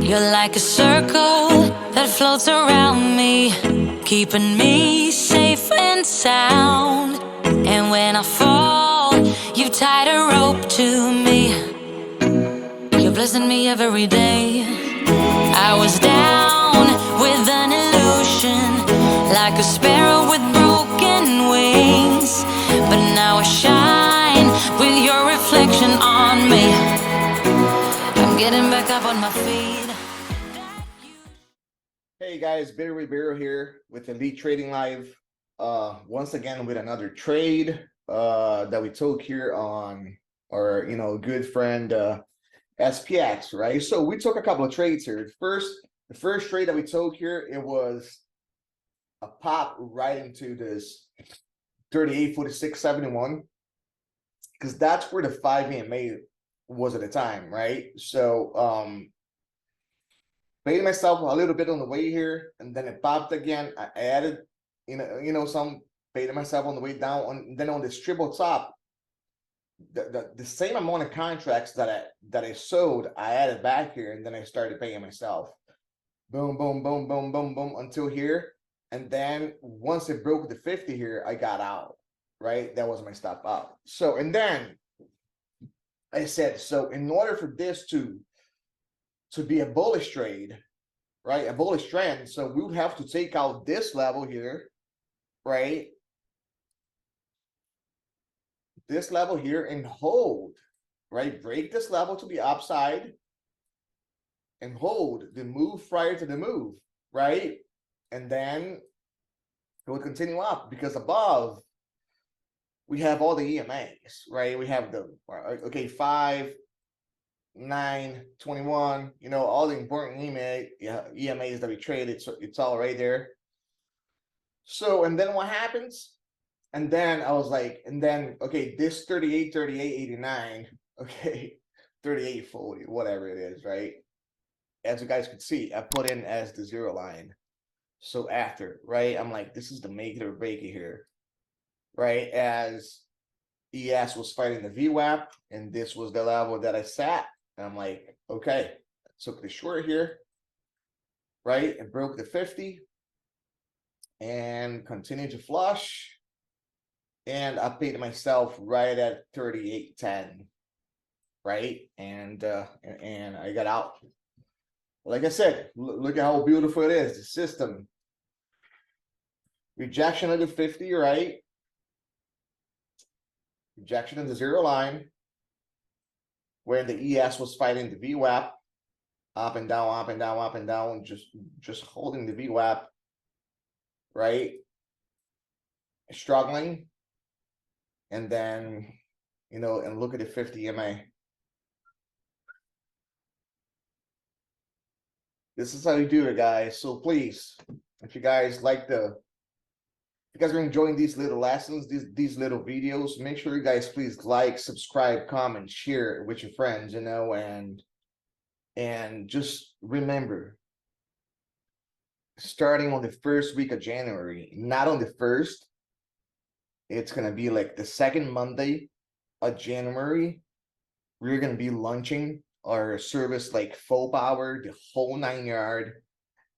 You're like a circle that floats around me, keeping me safe and sound. And when I fall, you tied a rope to me. You're blessing me every day. I was down with an illusion, like a sparrow with broken wings, but now I shine with your reflection on me. I'm getting back up on my feet. Hey guys, Barry Ribeiro here with Elite Trading Live. Once again with another trade that we took here on our good friend SPX, right? So we took a couple of trades here. The first trade that we took here, it was a pop right into this 38.4671, because that's where the 5 EMA was at the time, right? So paid myself a little bit on the way here, and then it popped again. I added, some paid myself on the way down. And then on this triple top, the same amount of contracts that I sold, I added back here, and then I started paying myself. Boom, boom, boom, boom, boom, boom until here. And then once it broke the 50 here, I got out, right? That was my stop out. So, and then I said, so in order for this to be a bullish trade, right, a bullish trend, so we would have to take out this level here, right, this level here, and hold, right, break this level to the upside and hold the move prior to the move, right, and then it will continue up, because above we have all the EMAs, right? We have the 5, 9, 21, all the important EMAs that we traded. So it's all right there. So, and then what happens? And then I was like, and then, okay, this 38, 38, 89, okay, 38, 40, whatever it is, right? As you guys could see, I put in as the 0 line. So after, right, I'm like, this is the make it or break it here, right? As ES was fighting the VWAP, and this was the level that I sat. And I'm like, okay, I took the short here, right, and broke the 50 and continued to flush. And I paid myself right at 38.10, right? And I got out. Like I said, look at how beautiful it is. The system. Rejection of the 50, right? Rejection of the 0 line, where the ES was fighting the VWAP, up and down, up and down, up and down, just holding the VWAP, right? Struggling. And then, and look at the 50 EMA. This is how you do it, guys. So please, if you guys are enjoying these little lessons, these little videos, make sure you guys please like, subscribe, comment, share it with your friends, and just remember, starting on the first week of January, not on the 1st, it's going to be like the second Monday of January, we're going to be launching our service like full power, the whole 9 yard,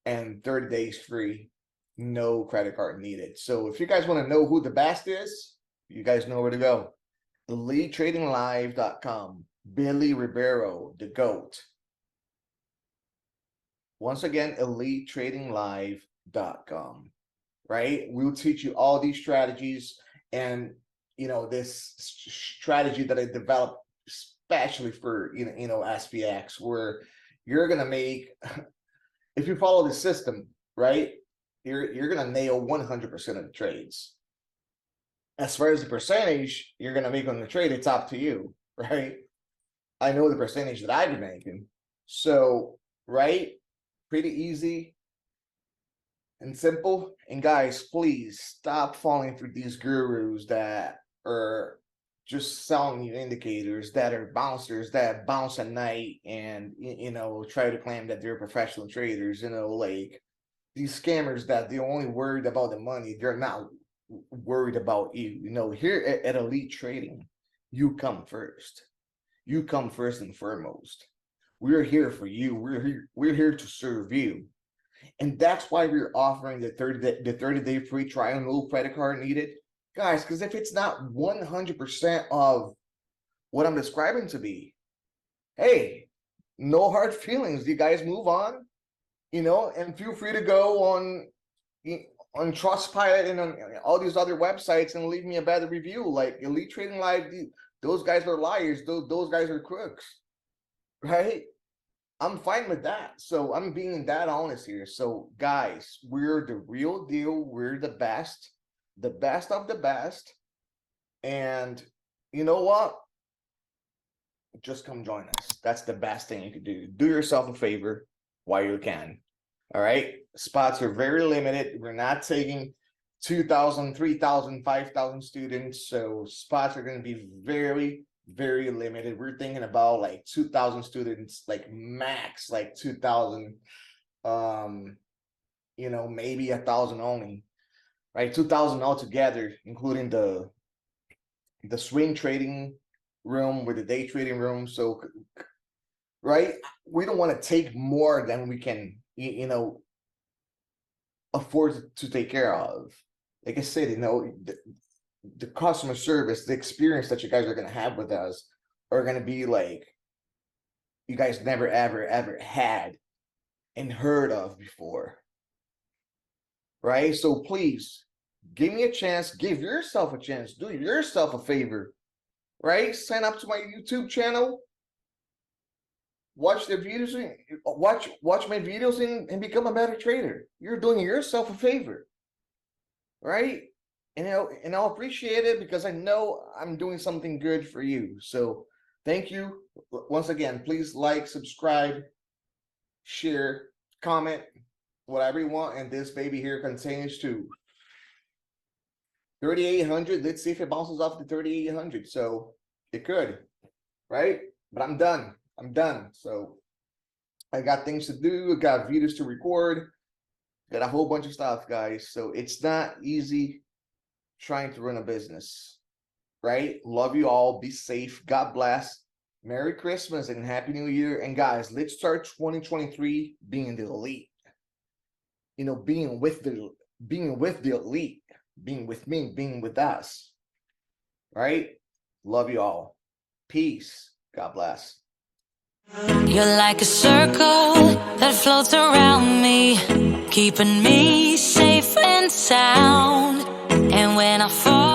and 30 days free, no credit card needed. So if you guys want to know who the best is, you guys know where to go. EliteTradingLive.com. Billy Ribeiro, the GOAT. Once again, EliteTradingLive.com. Right? We'll teach you all these strategies, and this strategy that I developed especially for SPX, where you're gonna make, if you follow the system, right, you're gonna nail 100% of the trades. As far as the percentage you're gonna make on the trade, it's up to you, right? I know the percentage that I've been making. So, right, pretty easy and simple. And guys, please stop falling for these gurus that are just selling you indicators that are bouncers that bounce at night and try to claim that they're professional traders. Like these scammers that they're only worried about the money, they're not worried about you. Here at Elite Trading, you come first. You come first and foremost. We're here for you. We're here to serve you. And that's why we're offering the 30-day free trial, no credit card needed. Guys, because if it's not 100% of what I'm describing to be, hey, no hard feelings. You guys move on, you know, and feel free to go on Trustpilot and on all these other websites and leave me a better review. Like Elite Trading Live, those guys are liars. Those guys are crooks, right? I'm fine with that. So I'm being that honest here. So guys, we're the real deal. We're the best of the best. And you know what? Just come join us. That's the best thing you could do. Do yourself a favor while you can. All right. Spots are very limited. We're not taking 2,000, 3,000, 5,000 students. So spots are going to be very, very limited. We're thinking about like 2,000 students, like max, like 2,000, you know, maybe 1,000 only, right? 2,000 altogether, including the swing trading room with the day trading room. So, right, we don't want to take more than we can, you know, afford to take care of. Like I said, you know, the customer service, the experience that you guys are going to have with us are going to be like you guys never ever had and heard of before, right? So please give me a chance, give yourself a chance, do yourself a favor, right? Sign up to my YouTube channel, watch the videos, watch my videos and become a better trader. You're doing yourself a favor, right? And and I'll appreciate it because I know I'm doing something good for you. So thank you once again. Please like, subscribe, share, comment, whatever you want. And this baby here continues to 3,800. Let's see if it bounces off the 3,800. So it could, right? But I'm done. So I got things to do. I got videos to record. Got a whole bunch of stuff, guys. So it's not easy trying to run a business, right? Love you all. Be safe. God bless. Merry Christmas and Happy New Year. And guys, let's start 2023 being the elite. You know, being with the elite, being with me, being with us. Right? Love you all. Peace. God bless. You're like a circle that floats around me, keeping me safe and sound. And when I fall